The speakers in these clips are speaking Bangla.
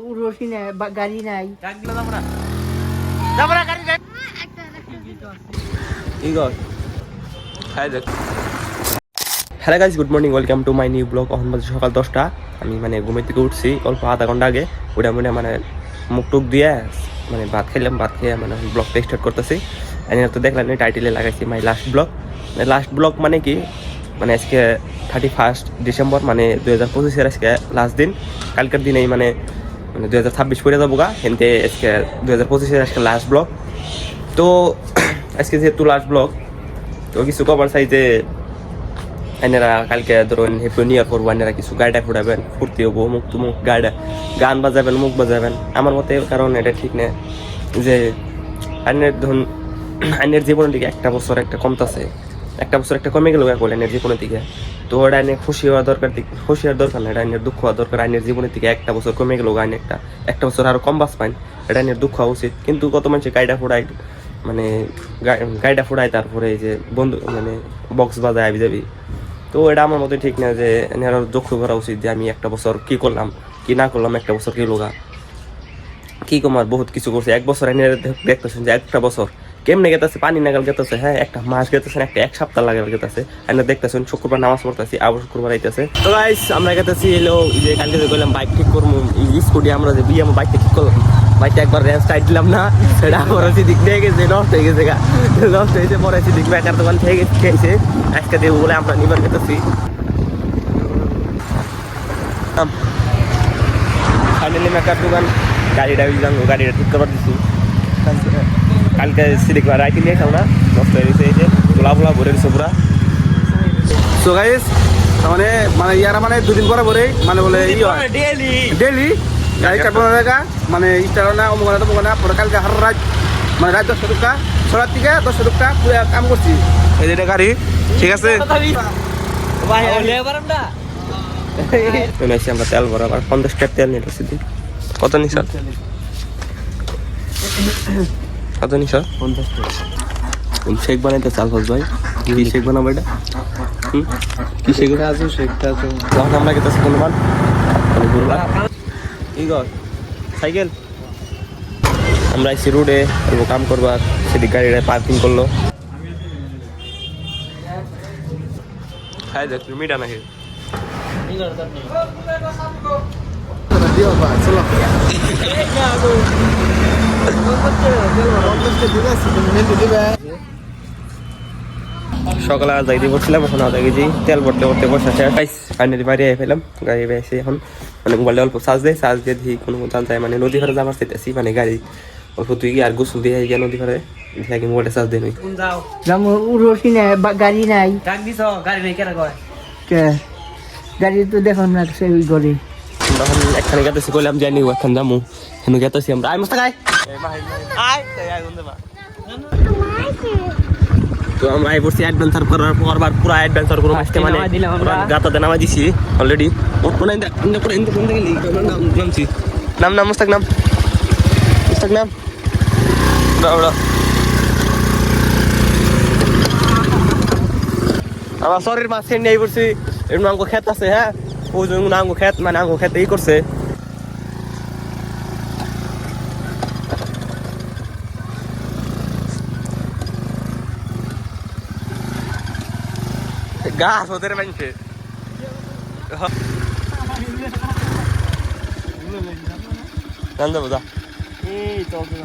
উড়োসি নাই গাড়ি নাই hello guys, good morning, welcome to my new blog. এখন বাজে সকাল 10টা। আমি মানে ঘুমের থেকে উঠছি অল্প আধা ঘন্টা আগে। ওটা মানে মুখ টুক দিয়ে মানে ভাত খাইলাম, ভাত খেয়ে মানে ব্লগটা স্টার্ট করতেছি। আমি তো দেখলাম টাইটেলে লাগাইছি মাই লাস্ট ব্লগ। লাস্ট ব্লগ মানে কি, মানে আজকে 31 ডিসেম্বর, মানে 2025-এর আজকে লাস্ট দিন। কালকের দিনেই মানে 2026 পড়ে যাবো গা, কিন্তু আজকে 2025-এর আজকে লাস্ট ব্লগ। তো আজকে যেহেতু লাস্ট ব্লগ, তো কিছু খবর চাই যে আইনারা কালকে ধরুন হ্যাপি নিউ ইয়ার করবো, আইনারা কিছু গাড়িটা ফুটাবেন, ফুর্তি হবো, মুখ তো মুখ গাড়ি গান বাজাবেন, মুখ বাজাবেন আমার মতে। কারণ এটা ঠিক না যে আইনের ধরুন আইনের জীবনের দিকে একটা বছর একটা কমতেছে, একটা বছর একটা কমে গেল এখন আইনের জীবনের দিকে। তো ওটা আইনে খুশি হওয়া দরকার, খুশি হওয়ার দরকার না, এটা আইনের দুঃখ হওয়া দরকার। আইনের জীবনের দিকে একটা বছর কমে গেল, আইন একটা বছর আরো কম বাস পাইন, এটা আইনের দুঃখ হওয়া উচিত। কিন্তু কত মানুষের গাড়িটা ফোড়ায়, মানে গাড়িটা ফোড়ায়, তারপরে এই যে বন্ধু মানে বক্স বাজায় আবি যাবি। তো এটা আমার মতে ঠিক না, যে আরো দুঃখ করা উচিত যে আমি একটা বছর কি করলাম কি না করলাম, একটা বছর কি লোগা কি কমার বহুত কিছু করছে। এক বছর এনে দেখতেছেন যে একটা বছর কেমনে গেতেছে, পানি নাগাল গেতেছে, হ্যাঁ একটা মাস গেতেছেন, এক সপ্তাহ লাগাল গেতেছে। এনে দেখতেছেন শুক্রবার নামাজ পড়তেছি, আবার শুক্রবার আইতেছে। তো গাইস আমরা গেতেছি এলো যে কালকে যে বললাম বাইক ঠিক করবো, স্কুটি আমরা যে বিয়ে আমার বাইকটা ঠিক করলাম, বাইকটা একবার রেঞ্জ টাইট দিলাম না, সেটা আমার হচ্ছে দিক নিয়ে গেছে, নষ্ট হয়ে গেছে, নষ্ট হয়েছে। পরে হচ্ছে দিক বেকার দোকান থেকে খেয়েছে, আজকে দেবো বলে আমরা নিবার গেতেছি। ফাইনালি মেকার দোকান গাড়িটা গাড়িটা ঠিক করবার দিচ্ছি। কালকে সিলিক রাইতে নিয়ে খাও না, নষ্ট হয়ে গেছে, এই যে গোলা ভোলা ভরে গেছে পুরা। সো গাইস মানে মানে ইয়ারা মানে দুদিন পরে পরে মানে বলে ডেলি গাড়ি কাটবো না দেখা, মানে ইস্টার না অমুক না তমুক না, পরে কালকে হার রাত মানে রাত 10 টাকা সরার থেকে 10 টাকা পুরো কাম করছি। এই যে গাড়ি ঠিক আছে, আমরা তেল ভরাবার 50 টাকা তেল নিয়ে আসছি। কত নিস কত নিস? 50 টাকা। শেক বানাইতে চাল ফাস ভাই, কি শেক বানাবো এটা? কি শেক আছে? শেকটা আছে তখন আমরা গেতেছি ধন্যবাদ। কি গর সাইকেল আমরা এসি রোডে কাম করবার, সেদিক গাড়িটা পার্কিং করলো। খাই দেখ তুমি মিটা নাকি সকালে যাই দিয়ে বসছিলাম, এখন আধা কেজি তেল ভরতে ভরতে বসা শেষ। ফাইনালি বাইরে ফেলাম গাড়ি বেসে, এখন মানে মোবাইলটা অল্প চার্জ দিয়ে দিয়ে কোনো জান যায়, মানে নদী ঘরে যাবার চাইতেছি, মানে গাড়ি অল্প তুই আর গোসল দিয়ে গিয়ে নদী ঘরে দেখি মোবাইলটা চার্জ দিয়ে নই। উড়োসি নাই গাড়ি নাই, গাড়ি তো দেখো না সেই ঘরে। তখন একখানে গেতেছি, কইলাম জানি একখান যামু, হেন গেতেছি আমরা। আয় মস্তাক তো আমরা এই বসে অ্যাডভেঞ্চার করার পরবার পুরো অ্যাডভেঞ্চার করব আজকে, মানে গাতাতে নামা দিছি অলরেডি। ওপরে ফোন থেকে নামছি, নাম নাম মুস্তাক নাম, মুস্তাক নাম আমার শরীর মাঝে নিয়ে পড়ছি। এমন আঙ্গো ক্ষেত আছে, হ্যাঁ ওই জন্য আঙ্গো ক্ষেত, মানে আঙ্গো ক্ষেত এই করছে গাছ ওদের মানছে। জান যাবো যা এই চলছে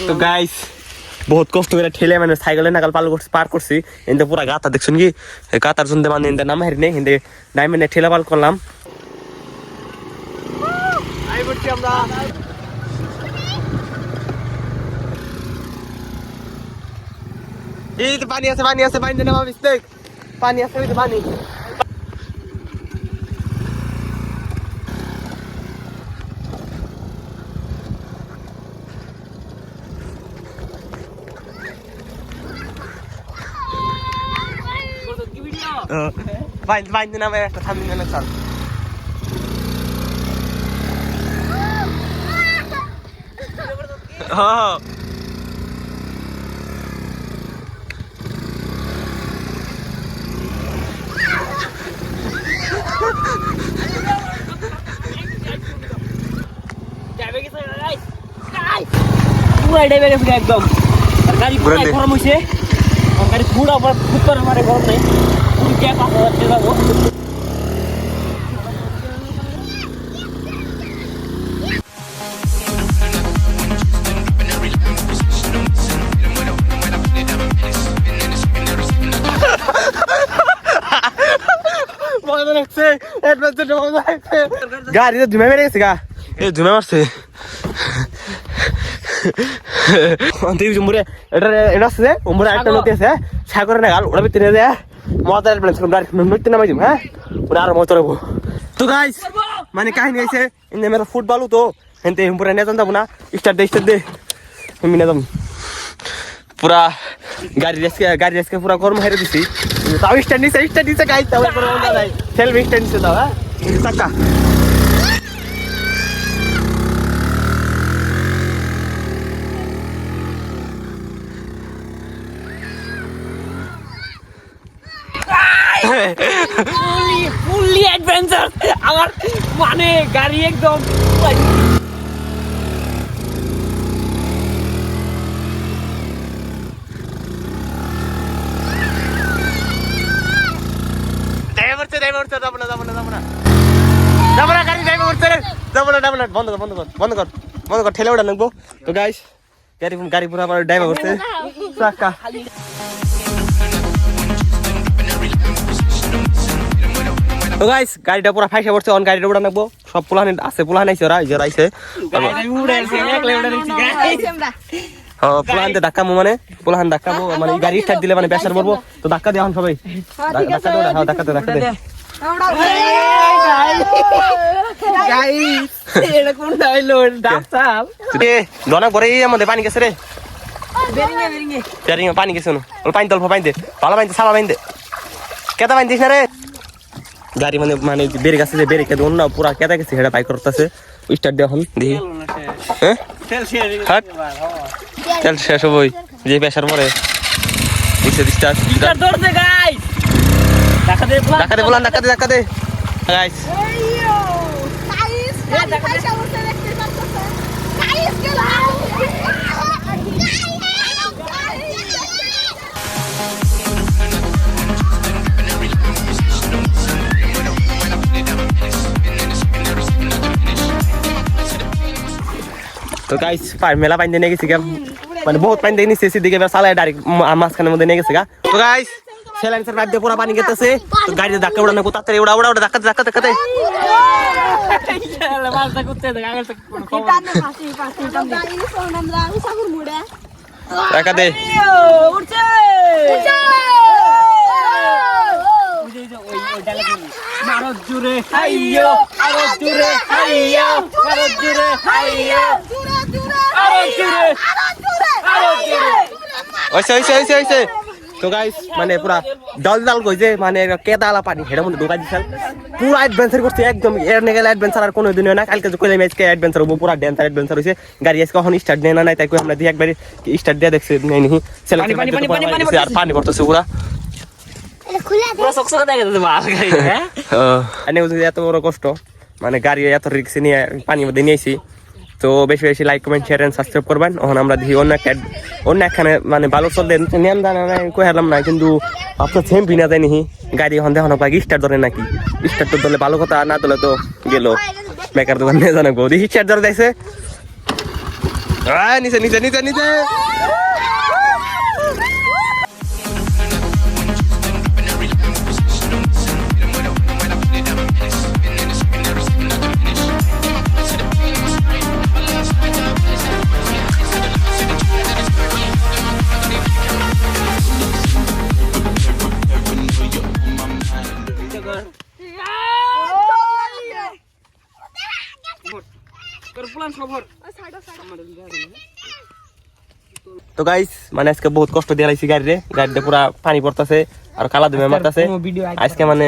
তো গাইস বহুত কষ্ট করে ঠেলে মানে সাইকেলে নাগাল পার করছি, এতে পুরা গাতা দেখছেন কি, গাতার জন্য মানে এতে নাম হারি নেই, হিন্দে ডাইমেন্ডে ঠেলা পাল করলাম। আমরা এই তো পানি আছে, পানি আছে, পানি দেন আমার মিস্টেক, পানি আছে, ওই তো পানি। কি ভিডিও বাইন নামে একটা থামি মেলে চল হ্যাঁ পুরা ডেবে গেছে একদম আর গাড়ি পুরো বুঝলি? গরম হইছে আর গাড়ি পুরো আবার খুব করে মারে গরম নাই পুরো ক্যাপ 5000 টাকা যাবো মজা লাগছে অ্যাডভেঞ্চারটা মজা লাগছে গাড়িতে ধুমে মেরে গেছে গা এ ধুমে মারছে তুই জুমুরে এটা আছে যে উমরে একটা নদী আছে সাগরে না গাল ওটা ভিতরে যায় মজা অ্যাডভেঞ্চার করব ডাইরেক্ট নদীতে নামাই যাম হ্যাঁ ওটা আর মজা করব তো গাইস মানে কাহিনী হইছে ইন মেরা ফুটবল তো এনতে উমরে না জানতাম না স্টার্ট দে আমি না যাম পুরা গাড়ি রেসকে পুরা গরম হেরে দিছি তাও স্ট্যান্ড নিছে গাইস তাও পুরো মজা যায় সেলফ স্ট্যান্ড নিছে তাও হ্যাঁ চাকা ফুললি অ্যাডভেঞ্চার আমার মানে গাড়ি একদম ড্রাইভার যাব না গাড়ি ড্রাইভার যাব না বন্ধ কর ঠেলে ওটা লাগবো তো গাইস গাড়ি পুরো আমার ড্রাইভার করতে চাকা তো গাইস গাড়িটা পুরো ফাইসা পড়ছে অন গাড়িটা ওটা লাগবো সব পোলাহান আছে পোলাহান আইছে ওরা যারা আইছে পোলাহানতে ধাক্কামো মানে পোলাহান ধাক্কাবো মানে গাড়ি স্টার্ট দিলে মানে প্রেসার পড়বো তো ধাক্কা দিয়ে এখন সবাই ধাক্কা দে দনা করে আমাদের পানি গেছে রে পানি গেছে পানি তল্প পানি দে ভালো পানি সালা পানি দে কেতা পানি দিস না রে গাড়ি মানে বেড়ে গেছে যে বেড়ে খেতে অন্য পুরা কেতা গেছে সেটা পাই করতেছে স্টার্ট দিয়ে এখন দেখি হ্যাঁ তেল শেষ হবই যে প্রেসার পরে ধাক্কা দে গাইস তো গাইস মেলা পানি দিয়ে নিয়ে গেছি মানে বহুত পানি দিয়ে নিচ্ছে সেদিকে চালায় ডাইরেক্ট মাঝখানের মধ্যে নিয়ে গেছে গা তো গাইস সেলেন্সার পাইপ দিয়ে পুরো পানি গেতেছে তো গাড়িতে ধাক্কা উড়ানো তাড়াতাড়ি ওড়া ধাক্কা দে ধাক্কা দে হইছে তো গাইস মানে পুরা ডাল কইছে মানে কেদালা পানি হেডা মধ্যে ঢোকা দিছাল পুরা অ্যাডভেঞ্চার করছে একদম এর নেগেল অ্যাডভেঞ্চার আর কোনো দিন হয় না কালকে যে কইলাম আজকে অ্যাডভেঞ্চার হবো পুরা ড্যান্সার অ্যাডভেঞ্চার হইছে গাড়ি আজকে কখন স্টার্ট নেয় না নাই তাই কই আমরা দেখি একবার স্টার্ট দিয়ে দেখছি নাই নি সেলা আর পানি পড়তেছে পুরা এত বড় কষ্ট মানে গাড়ি এত রিক্স নিয়ে পানির মধ্যে নিয়েছি তো বেশি বেশি like comment share and subscribe করবেন এখন আমরা দেখি অন্য একখানে মানে ভালো চললে নিয়ম জানা নাই কইলাম না কিন্তু আপনার সেম বিনা যায় নি গাড়ি এখন দেখানো পাই স্টার্ট ধরে নাকি স্টার্ট তো ধরলে ভালো কথা না ধরলে তো গেল বেকার দোকান নিয়ে জানাবো দেখি স্টার্ট ধরে যাইছে নিচে তো গাইস মানে আজকে বহুত কষ্ট দিয়ে লাইছি গাড়িতে পুরা পানি পড়তেছে আর কালা দুমে মারতেছে কোনো ভিডিও আজকে মানে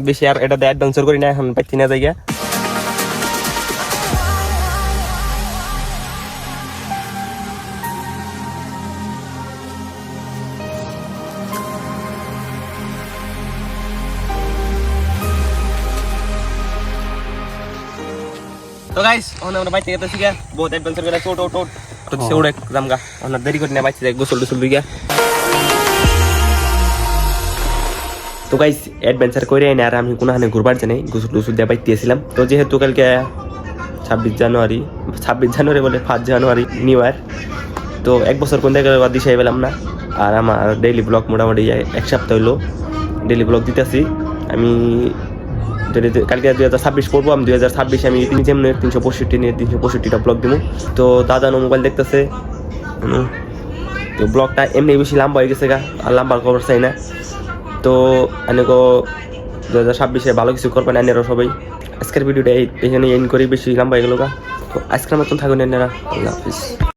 বেশি আর এটা অ্যাডভেঞ্চার করি না এখন পাচ্ছি না জায়গা তো গাইস এখন আমরা বাইতে গেতেছি গা বহুত অ্যাডভেঞ্চার করে টোট টোট তো সে উড়ে জামগা আমরা দেরি করে না বাইতে যাই গোসল টোসল দিগা তো গাইস অ্যাডভেঞ্চার করে এনে আর আমি কোনখানে ঘুরবার জানাই গোসল টোসল দিয়ে বাইতেছিলাম তো যেহেতু কালকে 26 জানুয়ারি বলে 5 জানুয়ারি নিউ ইয়ার তো এক বছর কোন জায়গায় দিশাই পেলাম না আর আমার ডেইলি ব্লগ মোটামুটি এক সপ্তাহ হইলো ডেইলি ব্লগ দিতেছি আমি কালকে 2026 পড়বো আমি 2026 আমি 365টা ব্লগ দিব তো দাদা মোবাইল দেখতেছে তো ব্লগটা এমনি বেশি লম্বা হয়ে গেছে গা আর লম্বার খবর চাই না তো এনেকো 2026-এ ভালো কিছু করবেন এনেরা সবাই আজকের ভিডিওটা এখানে এন্ড করি বেশি লম্বা হয়ে গেল গা তো আজকের মতন থাকুন এনেরা আল্লাহ হাফিজ